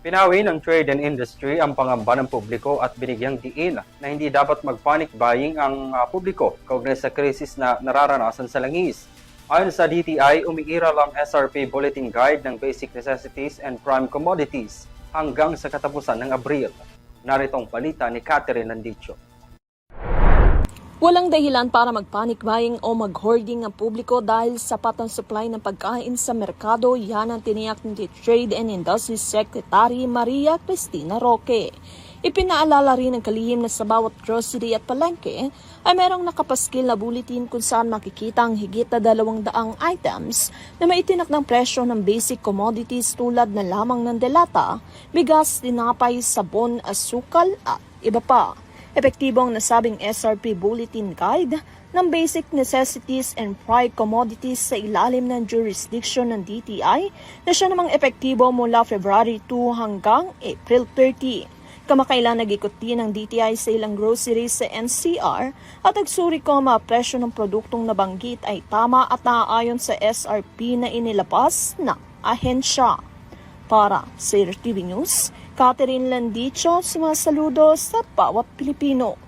Pinawi ng Trade and Industry ang pangamba ng publiko at binigyang diin na hindi dapat mag-panic buying ang publiko kaugnay sa krisis na nararanasan sa langis. Ayon sa DTI, umiiral ang SRP Bulletin Guide ng Basic Necessities and Prime Commodities hanggang sa katapusan ng Abril. Naritong balita ni Catherine Landicho. Walang dahilan para mag-panic buying o mag-hoarding ang publiko dahil sapat ang supply ng pagkain sa merkado, yan ang tiniyak ni Trade and Industry Secretary Maria Cristina Roque. Ipinaalala rin ng kalihim na sa bawat grocery at palengke ay merong nakapaskil na bulletin kung saan makikita ang higit na 200 items na maitinak ng presyo ng basic commodities tulad na lamang ng delata, bigas, tinapay, sabon, asukal at iba pa. Epektibo ang nasabing SRP Bulletin Guide ng Basic Necessities and Prime Commodities sa ilalim ng jurisdiction ng DTI na siya namang epektibo mula February 2 hanggang April 30. Kamakailan nag-ikot din ng DTI sa ilang groceries sa NCR at nagsuri ko ang mga presyo ng produktong nabanggit ay tama at naaayon sa SRP na inilabas ng ahensya. Para sa RTV News, Catherine Landicho, sumasaludo sa bawat Pilipino.